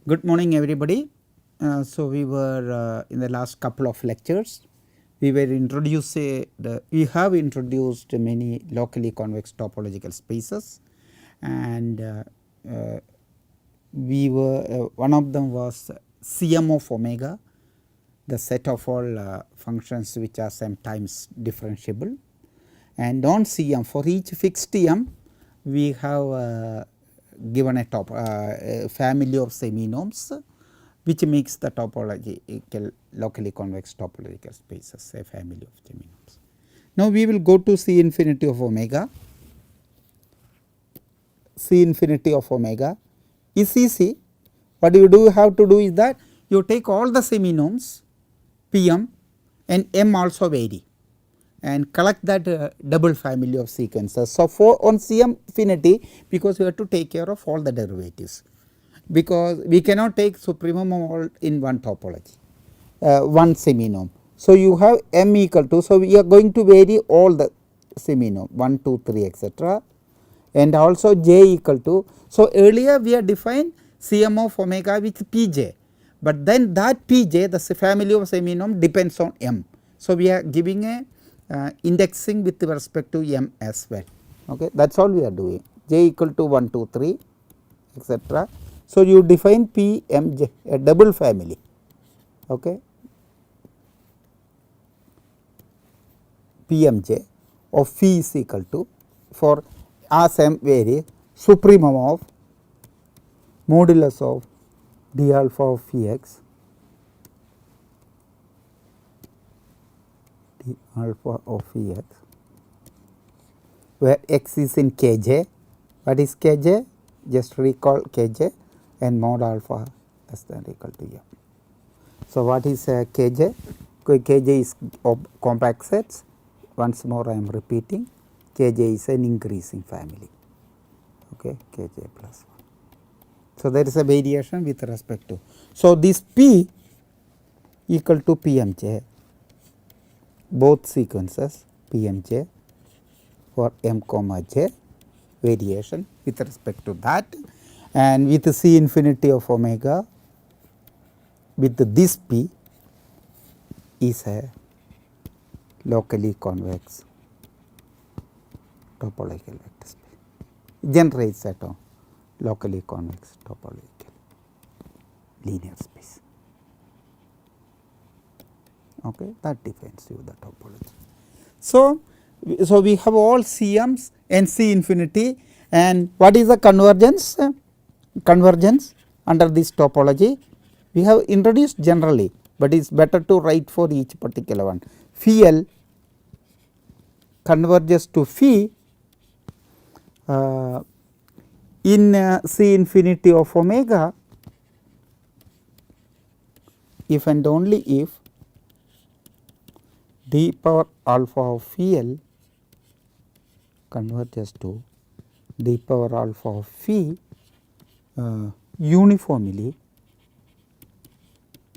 Good morning everybody. So we were in the last couple of lectures we were we have introduced many locally convex topological spaces, and we were one of them was Cm of omega, the set of all functions which are sometimes differentiable, and on Cm for each fixed m we have given a family of seminomes which makes the topological locally convex topological spaces a family of seminomes. Now we will go to C infinity of omega. C infinity of omega is easy. What you have to do is that you take all the seminomes Pm and M also vary and collect that double family of sequences. So, for on C infinity, because we have to take care of all the derivatives, because we cannot take supremum all in one topology, one seminome. So, you have M equal to, so we are going to vary all the seminome 1, 2, 3 etc. and also j equal to. So, earlier we have defined Cm of omega with Pj, but then that Pj, the family of seminome, depends on M. So, we are giving a indexing with respect to M as well. Okay, that is all we are doing, j equal to 1, 2, 3 etc. So, you define Pmj, a double family. Okay. Pmj of phi is equal to, for as M varies, supremum of modulus of d alpha of phi x, d alpha of phi x, where x is in Kj. What is Kj? Just recall Kj and mod alpha less than or equal to M. So, what is Kj? Kj is compact sets. Once more I am repeating, Kj is an increasing family. Okay, Kj plus 1. So, there is a variation with respect to. So, this P equal to Pmj, both sequences Pmj for M comma j, variation with respect to that, and with C infinity of omega with this P is a locally convex topological vector space, generates that locally convex topological linear space. Okay, that defines you the topology. So, we have all Cm's and C infinity, and what is the convergence? Convergence under this topology we have introduced generally, but it is better to write for each particular one. Phi L converges to phi in C infinity of omega if and only if d power alpha of phi L converges to d power alpha of phi uniformly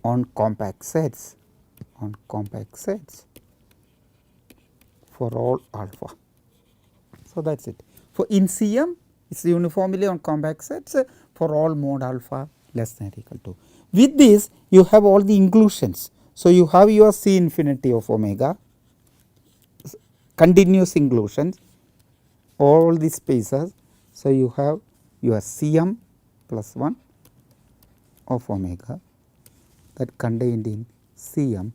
on compact sets for all alpha. So, that is it. For in Cm it is uniformly on compact sets for all mod alpha less than or equal to. With this you have all the inclusions. So, you have your C infinity of omega, continuous inclusions, all these spaces. So, you have your Cm plus 1 of omega that contained in Cm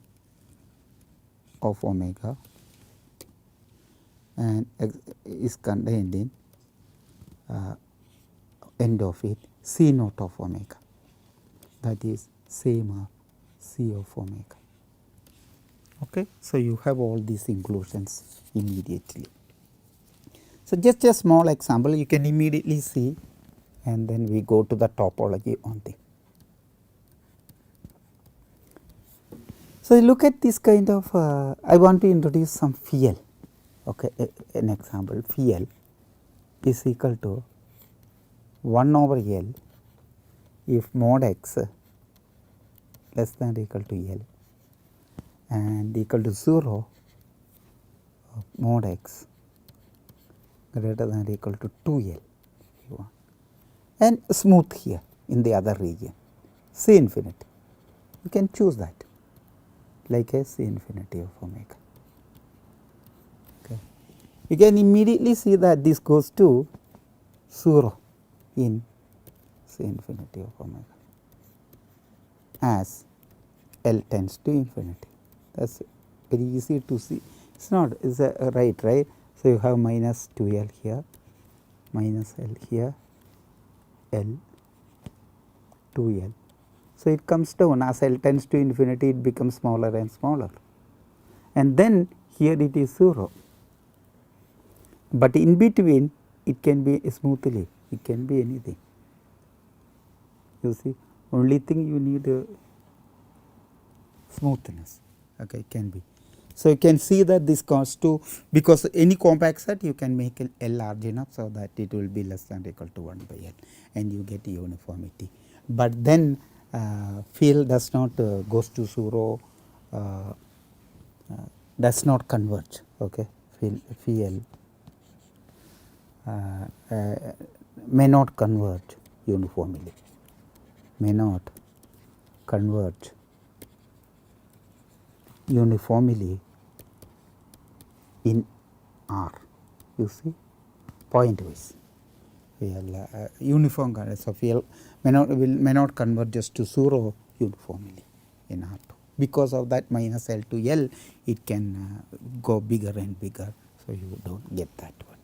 of omega and is contained in end of it C naught of omega, that is same of C of omega. Okay. So, you have all these inclusions immediately. So, just a small example you can immediately see, and then we go to the topology on the. So, look at this kind of I want to introduce some phi L. Okay, an example, phi L is equal to 1 over L if mod x less than or equal to L and equal to 0 mod x greater than or equal to 2 L and smooth here in the other region. C infinity. You can choose that like a C infinity of omega. Okay. You can immediately see that this goes to 0 in C infinity of omega as L tends to infinity. That is very easy to see. It is not, is right. So, you have minus 2L here, minus L here, L, 2L. So, it comes down as L tends to infinity, it becomes smaller and smaller, and then here it is 0, but in between it can be smoothly, it can be anything. You see, only thing you need smoothness, okay, it can be. So, you can see that this goes to, because any compact set you can make L large enough, so that it will be less than or equal to 1 by L and you get uniformity. But then field does not goes to 0, does not converge, okay, field may not converge uniformly, may not converge uniformly in R, you see, point-wise. Uniform, so field may not converge just to 0 uniformly in R2. Because of that minus L to L, it can go bigger and bigger, so you do not get that one.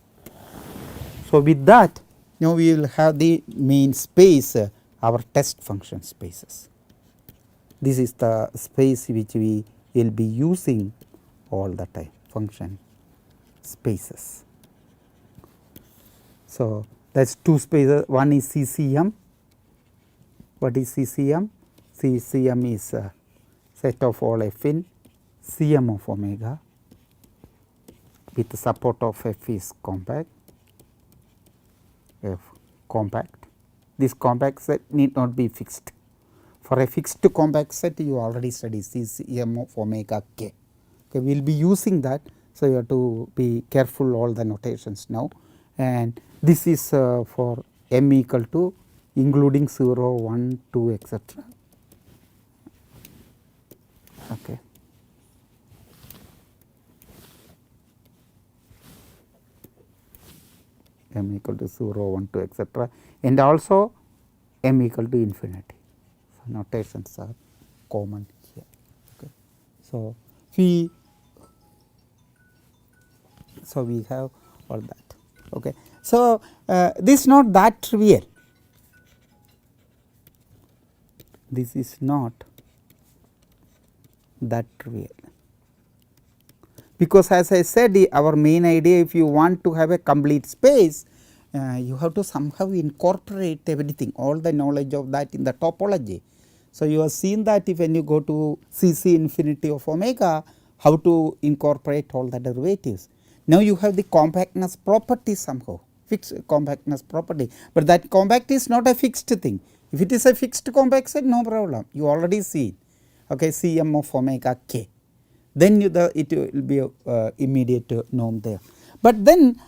So, with that, now we will have the main space, our test function spaces. This is the space which we will be using all the time, function spaces. So, that is two spaces, one is CCM. What is CCM? CCM is a set of all f in Cm of omega with the support of f is compact, f compact. This compact set need not be fixed. For a fixed compact set, you already studied Cm of omega k. Okay, we will be using that. So, you have to be careful all the notations now, and this is for m equal to including 0, 1, 2, etc. Okay. M equal to 0, 1, 2, etc. and also m equal to infinity. So, notations are common here. Okay. So, we have all that. Okay. So, this is not that trivial. This is not that trivial, because as I said, our main idea, if you want to have a complete space, you have to somehow incorporate everything, all the knowledge of that in the topology. So, you have seen that if when you go to CC infinity of omega, how to incorporate all the derivatives. Now, you have the compactness property somehow, fixed compactness property, but that compact is not a fixed thing. If it is a fixed compact set, no problem, you already see it, okay, Cm of omega k, then it will be immediate norm there. But then,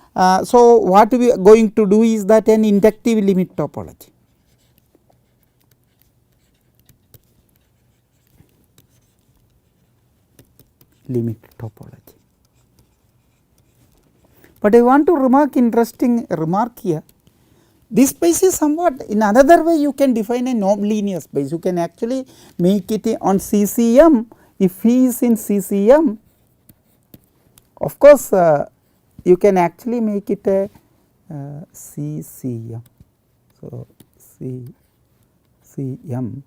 so what we are going to do is that an inductive limit topology. Limit topology. But I want to remark interesting remark here. This space is somewhat, in another way you can define a non-linear space. You can actually make it on CCM. If phi is in CCM, of course, you can actually make it a CCM. So, CCM.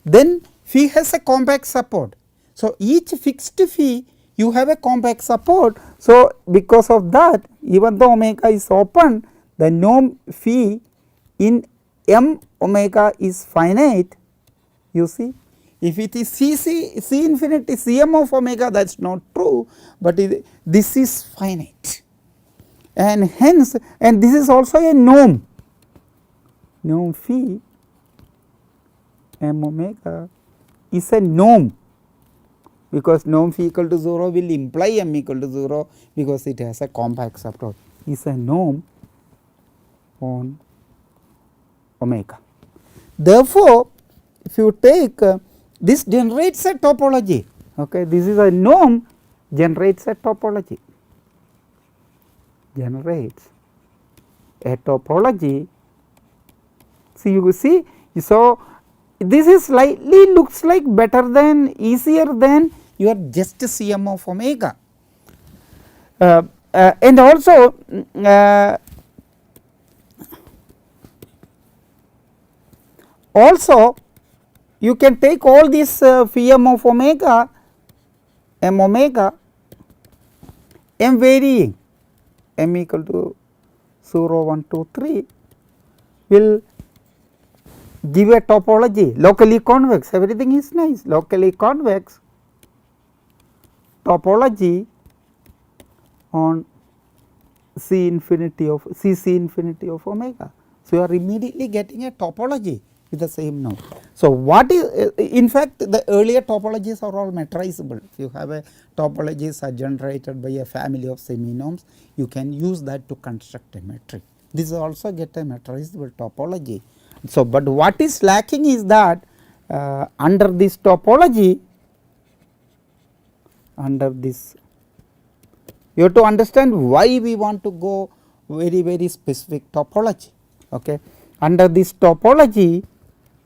Then phi has a compact support. So, each fixed phi you have a compact support. So, because of that, even though omega is open, the norm phi in m omega is finite, you see. If it is C infinity Cm of omega, that is not true, but this is finite, and hence, and this is also a norm phi m omega is a norm, because norm phi equal to 0 will imply m equal to 0, because it has a compact support, is a norm on omega. Therefore, if you take this generates a topology, okay, this is a norm generates a topology, generates a topology. So, you see, so this is slightly looks like better than easier than your just CM of omega, and also you can take all this phi m of omega, m omega, m varying, m equal to 0, 1, 2, 3 will give a topology locally convex, everything is nice, locally convex topology on C infinity of C infinity of omega. So, you are immediately getting a topology with the same node. So, what is in fact the earlier topologies are all metrizable. If you have a topologies are generated by a family of semi-norms, you can use that to construct a metric. This also get a metrizable topology. So, but what is lacking is that under this topology, under this you have to understand why we want to go very specific topology. Okay. Under this topology,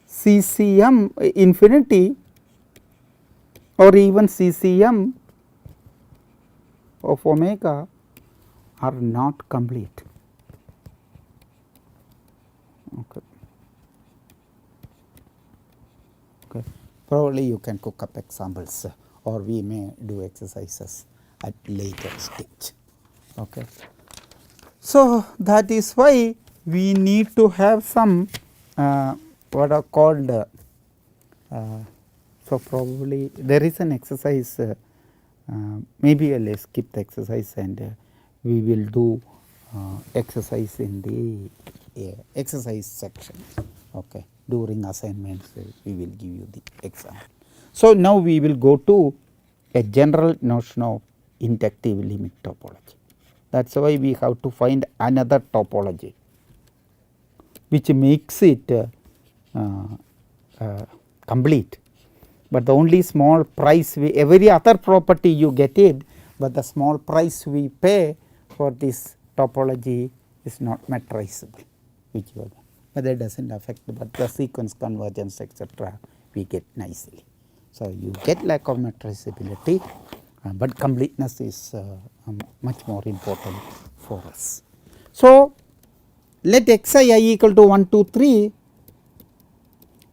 CCM infinity or even CCM of omega are not complete. Okay. Okay. Probably you can cook up examples or we may do exercises at later stage. Okay. So, that is why we need to have some what are called so probably there is an exercise, maybe I will skip the exercise and we will do exercise in the exercise section. Okay. During assignments we will give you the example. So, now we will go to a general notion of inductive limit topology. That is why we have to find another topology which makes it complete, but the only small price we every other property you get it, but the small price we pay for this topology is not metrizable, but that does not affect, but the sequence convergence etc. we get nicely. So, you get lack of metrizability, but completeness is much more important for us. So, let xi I equal to 1, 2, 3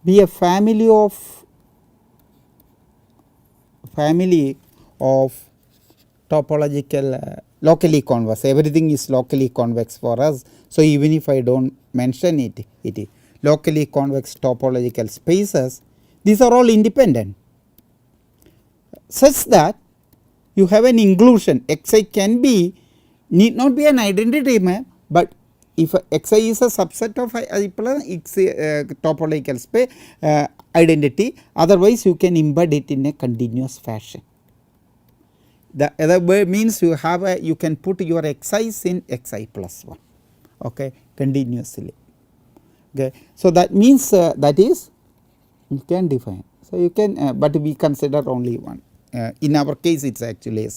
be a family of topological locally convex, everything is locally convex for us. So, even if I do not mention it, it is locally convex topological spaces, these are all independent such that you have an inclusion. Xi can be need not be an identity map, but if Xi is a subset of I plus X topological space identity, otherwise you can embed it in a continuous fashion. The other way means you have a you can put your Xi's in Xi plus 1, okay, continuously. Okay. So, that means that is you can define. So, you can but we consider only one. In our case it is actually a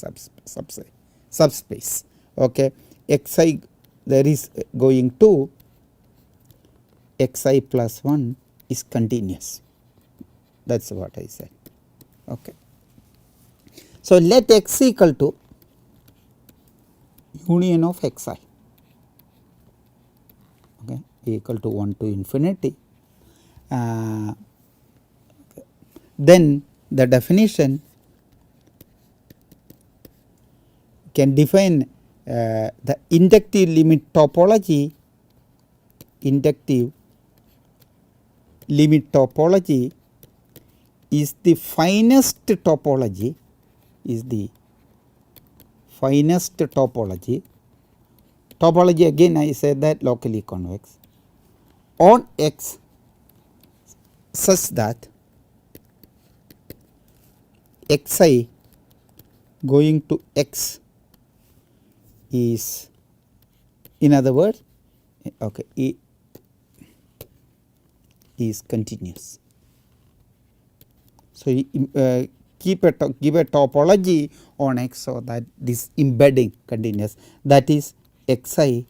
subspace. Okay. Xi there is going to Xi plus 1 is continuous, that is what I said. Okay. So, let x equal to union of xi, okay, equal to 1 to infinity. Then the definition can define the inductive limit topology. Inductive limit topology is the finest topology, topology again I said that locally convex on X such that Xi going to X is, in other words, okay, is continuous. So, you, give a topology on X so that this embedding continuous, that is Xi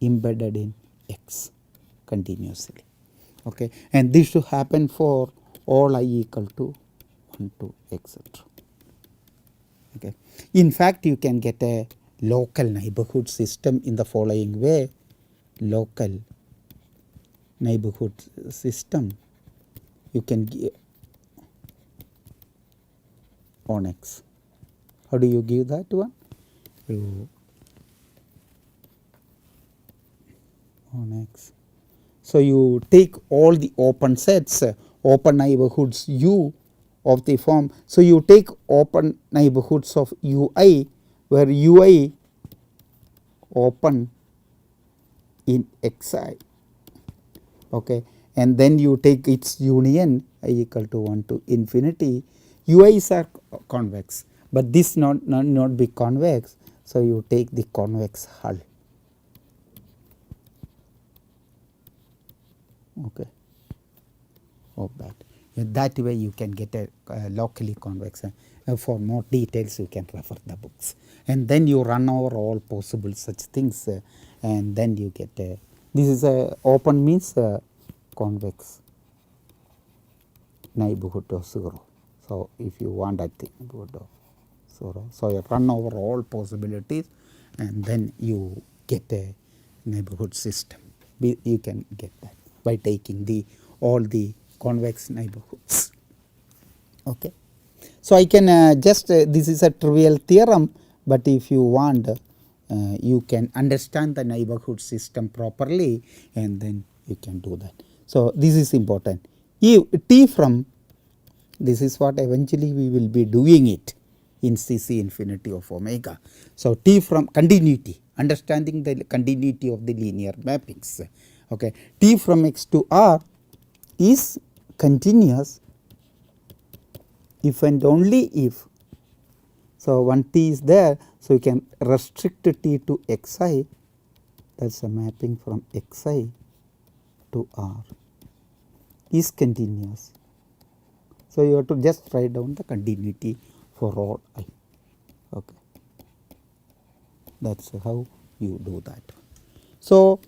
embedded in X continuously. Okay. And this should happen for all I equal to 1 to etc. Okay. In fact, you can get a local neighborhood system in the following way. Local neighborhood system you can give on X. How do you give that one? You on X. So, you take all the open sets, open neighborhoods U of the form. So, you take open neighborhoods of Ui, where Ui open in Xi, okay, and then you take its union I equal to 1 to infinity. Ui's are convex, but this not be convex. So, you take the convex hull. Okay, of that. In that way you can get a locally convex. For more details you can refer the books, and then you run over all possible such things, and then you get a, this is a open means convex neighborhood of 0. So, if you want that thing neighborhood of 0, so you run over all possibilities and then you get a neighborhood system. You can get that by taking the all the convex neighborhoods. Okay. So, I can just this is a trivial theorem, but if you want you can understand the neighborhood system properly and then you can do that. So, this is important. If T from, this is what eventually we will be doing it in CC infinity of omega. So, T from continuity, understanding the continuity of the linear mappings. Okay. T from X to R is continuous if and only if. So, one T is there. So, you can restrict T to Xi, that is a mapping from Xi to R is continuous. So, you have to just write down the continuity for all I. Okay. That is how you do that. So,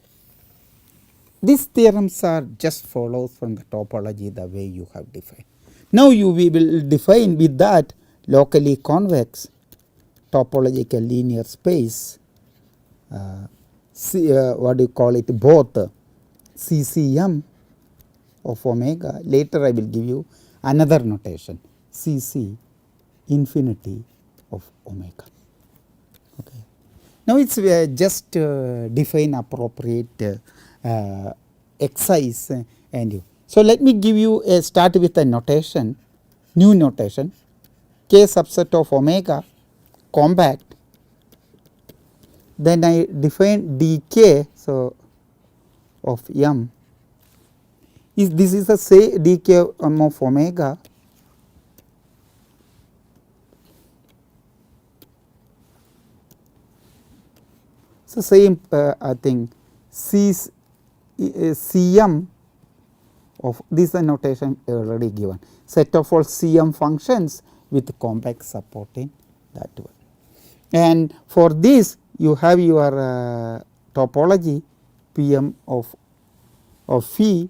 these theorems are just follows from the topology the way you have defined. Now, we will define with that locally convex topological linear space, what do you call it, both CCM of omega. Later I will give you another notation, CC infinity of omega. Okay. Now, it is just define appropriate Xis and U. So, let me give you a start with a notation, new notation, K subset of omega compact, then I define dk. So, of m is this is the say dk of omega so same I think Cm of this notation already given, set of all Cm functions with complex support in that one. And for this you have your topology Pm of phi,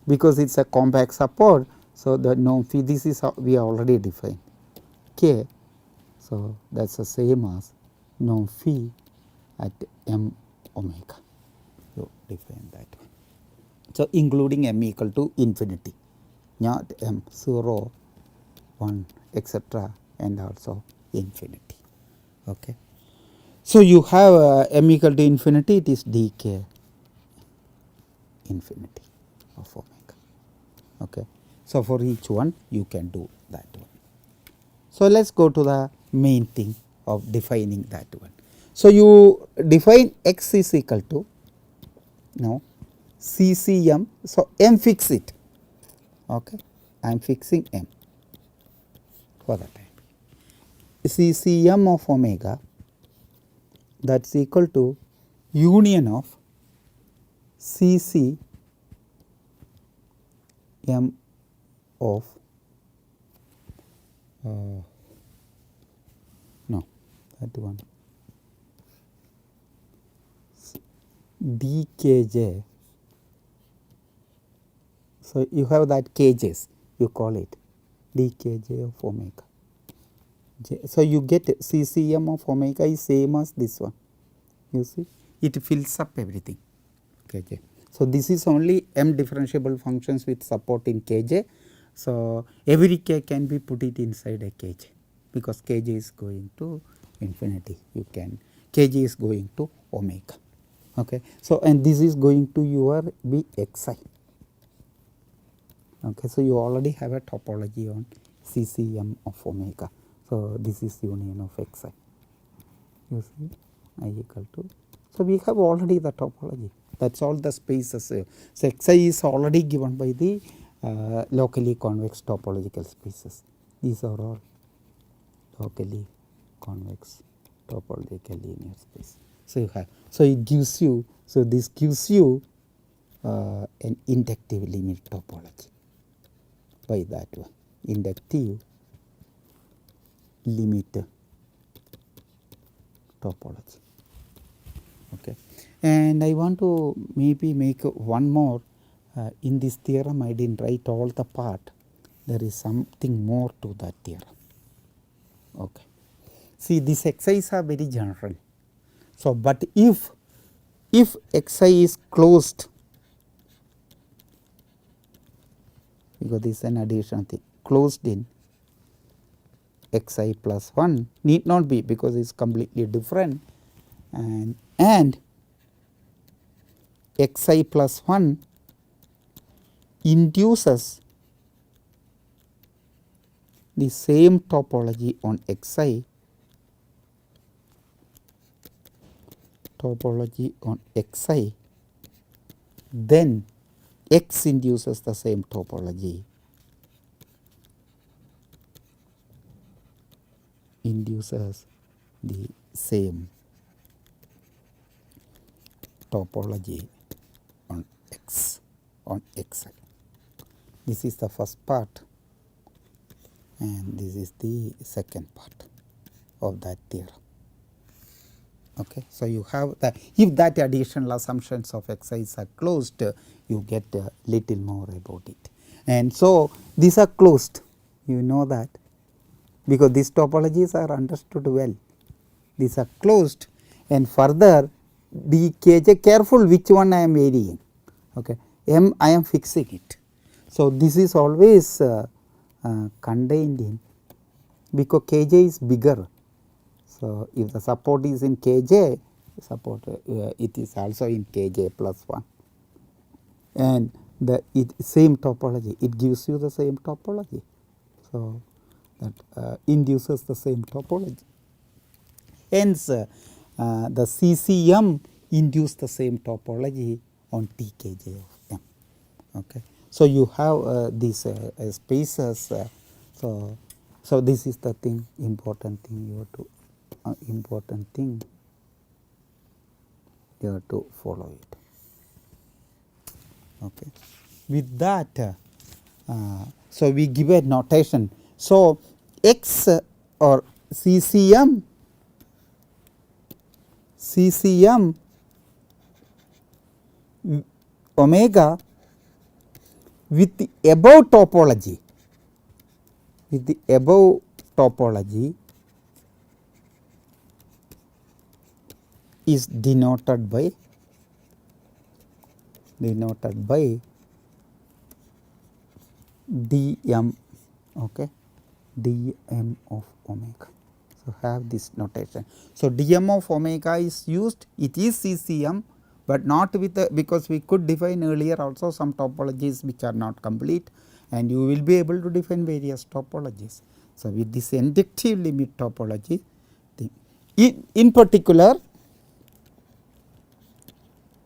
because it is a compact support. So, the norm phi, this is how we already defined K. So, that is the same as norm phi at m omega. So, define that one. So, including m equal to infinity, not m 0, 1 etc. and also infinity. Okay. So, you have m equal to infinity, it is dk infinity of omega. Okay. So, for each one you can do that one. So, let us go to the main thing of defining that one. So, you define x is equal to now CCM. So, m fix it. Okay. I am fixing m for the time. CCM of omega, that is equal to union of CC m of no, that one, dkj. So, you have that kjs, you call it dkj of omega. So, you get ccm of omega is same as this one, you see it fills up everything kj. So, this is only m differentiable functions with support in kj. So, every k can be put it inside a kj, because kj is going to infinity, you can kj is going to omega. Okay. So, and this is going to your be xi. Okay. So, you already have a topology on ccm of omega. So, this is union of xi, you see I equal to. So, we have already the topology, that is all the spaces. So, xi is already given by the locally convex topological spaces. These are all locally convex topological linear space. So, you have, so it gives you, so this gives you an inductive limit topology by that one, inductive limit topology. Okay. And I want to maybe make one more. In this theorem I did not write all the part, there is something more to that theorem. Okay. See, these xi's are very general. So, but if xi is closed, because this is an additional thing, closed in xi plus 1, need not be, because it is completely different, and xi plus 1 induces the same topology on xi, then x induces the same topology, induces the same topology on x, on xi. This is the first part and this is the second part of that theorem. Okay. So, you have that, if that additional assumptions of xi's are closed, you get a little more about it. And so, these are closed, you know that, because these topologies are understood well, these are closed, and further dkj, careful which one I am varying, okay. M I am fixing it. So, this is always contained in, because kj is bigger. So, if the support is in kj, support it is also in kj plus 1, and the same topology, it gives you the same topology. So, that induces the same topology. Hence, the ccm induce the same topology on tkj of m. Okay. So, you have these spaces. So, this is the thing, important thing you have to you have to follow it. Okay. With that, so we give a notation. So, x or ccm omega with the above topology, is denoted by dm, okay, dm of omega. So, have this notation. So, dm of omega is used, it is ccm, but not with the, because we could define earlier also some topologies which are not complete, and you will be able to define various topologies. So, with this inductive limit topology, in particular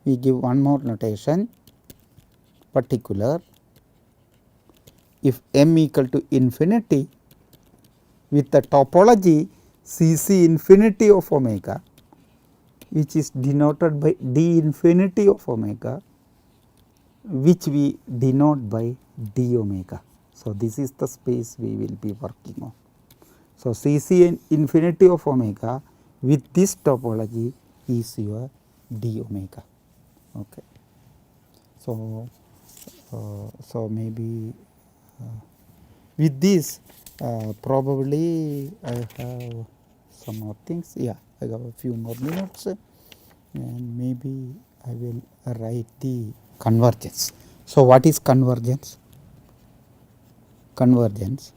we give one more notation, particular, if m equal to infinity with the topology cc infinity of omega, which is denoted by d infinity of omega, which we denote by d omega. So, this is the space we will be working on. So, Cc and infinity of omega with this topology is your d omega. Okay. So, so maybe with this probably I have some more things. Yeah, I have a few more minutes and maybe I will write the convergence. So, what is convergence? Convergence,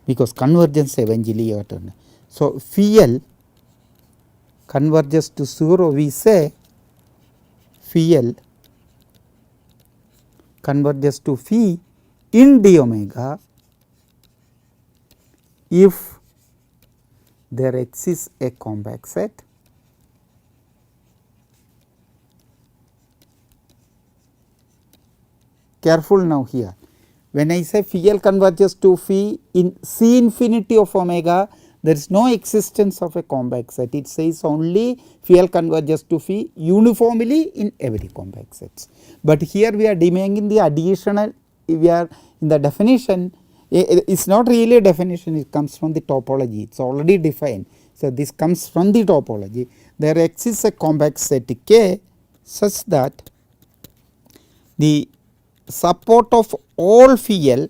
because convergence eventually you have to know. So, phi L converges to 0, we say phi L converges to phi in d omega if there exists a compact set careful now here. When I say phi L converges to phi in C infinity of omega, there is no existence of a compact set. It says only phi L converges to phi uniformly in every compact sets. But here we are demanding the additional, we are in the definition, it is not really a definition, it comes from the topology, it is already defined. So, this comes from the topology. There exists a compact set K such that the support of all phi L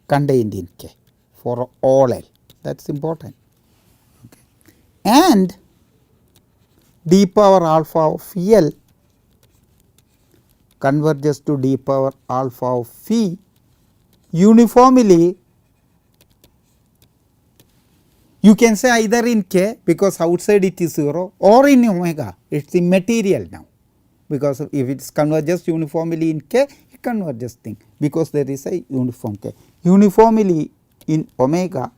contained in K for all L, that is important. Okay. And d power alpha of phi L converges to d power alpha of phi uniformly. You can say either in K because outside it is 0 or in omega, it is immaterial now, because if it converges uniformly in K, it converges thing because there is a uniform K. Uniformly in omega,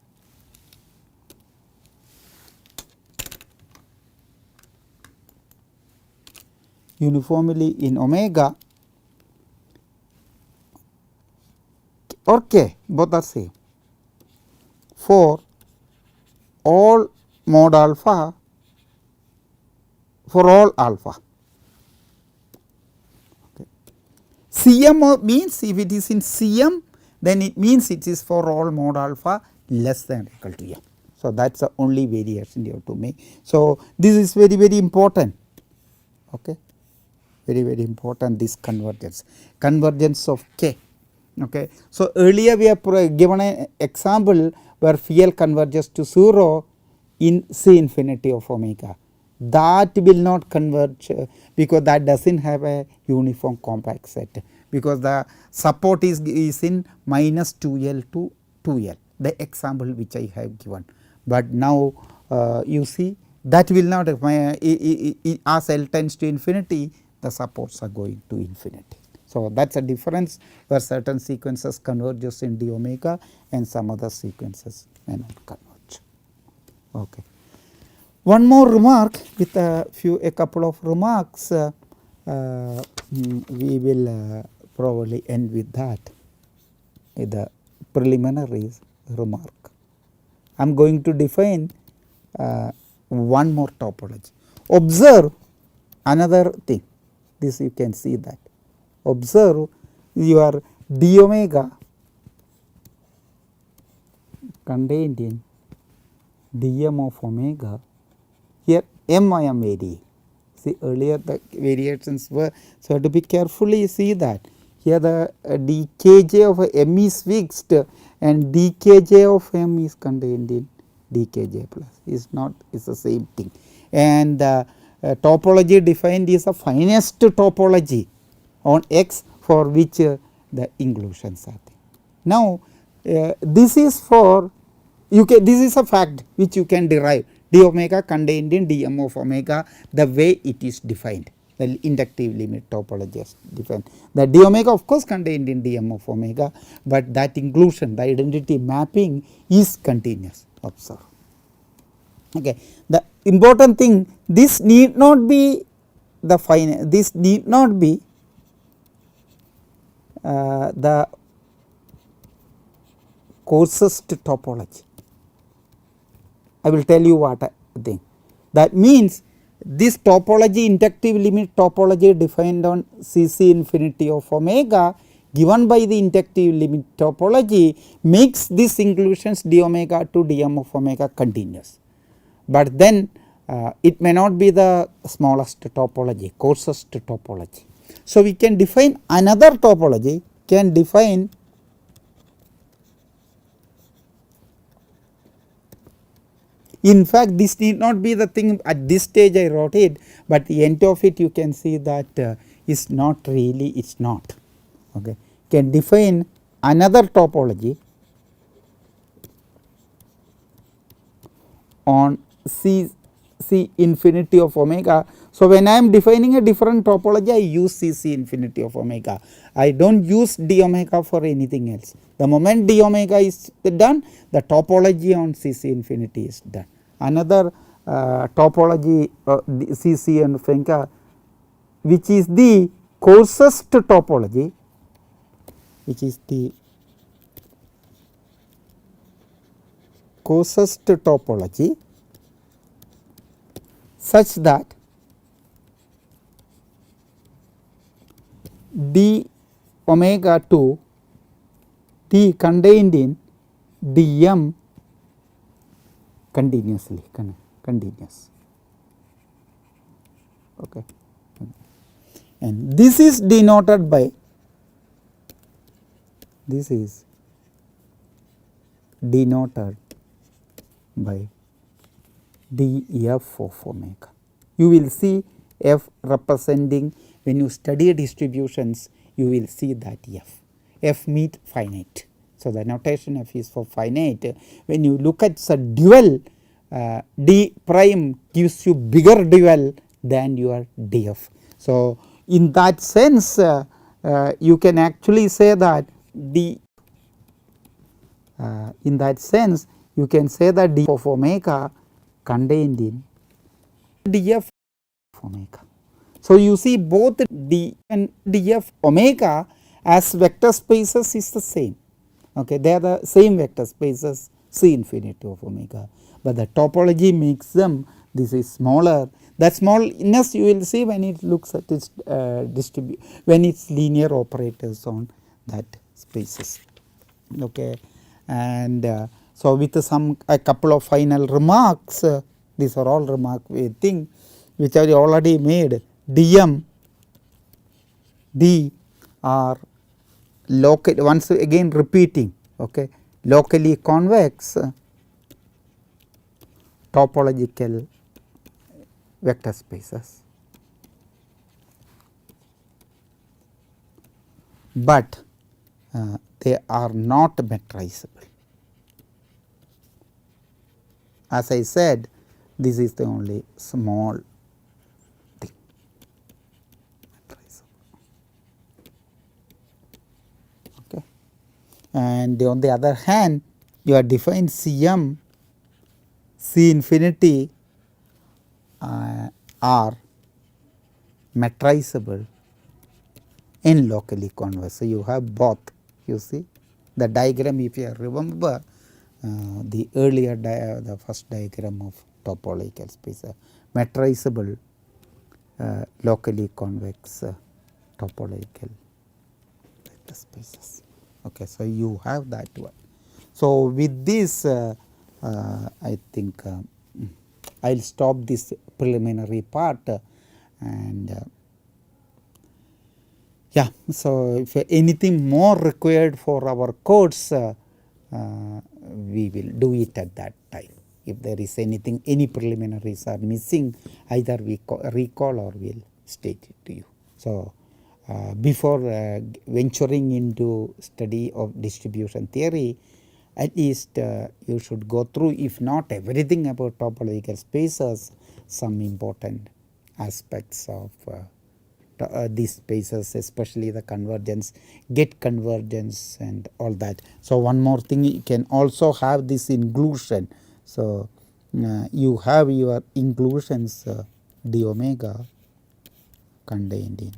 or K, both are same, for all mod alpha, for all alpha. Okay. Cm means if it is in Cm, then it means it is for all mod alpha less than or equal to m. So, that is the only variation you have to make. So, this is very, very important. Okay. Very, very important, this convergence of K. Okay. So, earlier we have given an example where phi L converges to 0 in C infinity of omega. That will not converge because that does not have a uniform compact set, because the support is in minus 2L to 2L, the example which I have given. But now you see that will not, as L tends to infinity, the supports are going to infinity. So, that is a difference where certain sequences converges in d omega and some other sequences may not converge. Okay. One more remark with a couple of remarks, we will probably end with that, with the preliminaries remark. I am going to define one more topology. Observe another thing, this you can see that. Observe your d omega contained in dm of omega. Here m I am varying. See, earlier the variations were, so have to be carefully see that. Here the dkj of m is fixed and dkj of m is contained in dkj plus, is not, is the same thing. And topology defined is a finest topology on X for which the inclusions are there. Now, this is for you can, this is a fact which you can derive, d omega contained in dm of omega, the way it is defined, the inductive limit topology is defined. The d omega of course contained in dm of omega, but that inclusion, the identity mapping is continuous. Observe. Okay. The important thing, this need not be the final, this need not be the coarsest topology. I will tell you what I think. That means this topology, inductive limit topology defined on Cc infinity of omega given by the inductive limit topology makes these inclusions d omega to dm of omega continuous, but then it may not be the smallest topology, coarsest topology. So, we can define another topology, can define in fact this need not be the thing at this stage I wrote it, but the end of it you can see that is not really, it is not, okay. Can define another topology on C infinity of omega. So, when I am defining a different topology I use C infinity of omega, I do not use d omega for anything else. The moment d omega is done, the topology on C infinity is done. Another topology C and omega which is the coarsest topology, which is the coarsest topology such that d omega to t contained in dm continuously continuous, okay. And this is denoted by, this is denoted by df of omega. You will see f representing, when you study distributions you will see that f meet finite. So, the notation f is for finite. When you look at the dual d prime gives you bigger dual than your df. So, in that sense you can actually say that d in that sense you can say that d of omega contained in df omega. So, you see both d and df omega as vector spaces is the same, okay. They are the same vector spaces C infinity of omega, but the topology makes them, this is smaller. That smallness you will see when it looks at its when its linear operators on that spaces, okay. And so, with some a couple of final remarks, these are all remark we think which I already made. dm d are local, once again repeating, okay, locally convex topological vector spaces, but they are not metrizable. As I said, this is the only small thing, okay. And on the other hand, you are defined Cm C infinity are metrizable in locally convex. So, you have both, you see the diagram, if you remember the earlier the first diagram of topological space, metrizable locally convex topological vector spaces, okay. So, you have that one. So, with this I think I will stop this preliminary part and yeah. So, if anything more required for our course we will do it at that time. If there is anything, any preliminaries are missing, either we recall or we will state it to you. So, before venturing into study of distribution theory, at least you should go through, if not everything about topological spaces, some important aspects of these spaces, especially the convergence, get convergence and all that. So, one more thing, you can also have this inclusion. So, you have your inclusions d omega contained in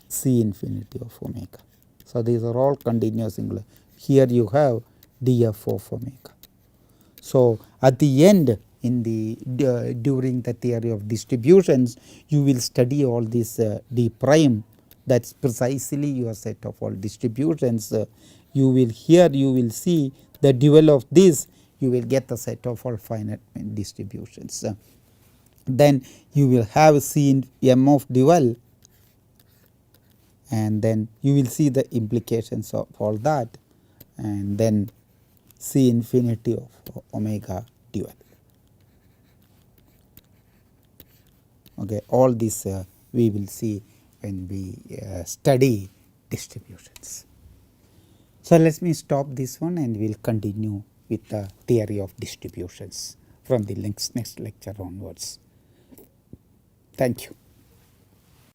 C infinity of omega. So, these are all continuous inclusion. Here you have df of omega. So, at the end in the during the theory of distributions, you will study all this d prime, that is precisely your set of all distributions. You will here you will see the dual of this, you will get the set of all finite distributions. Then you will have seen m of dual, and then you will see the implications of all that, and then C infinity of omega dual. Okay, all this we will see when we study distributions. So, let me stop this one and we will continue with the theory of distributions from the next lecture onwards. Thank you.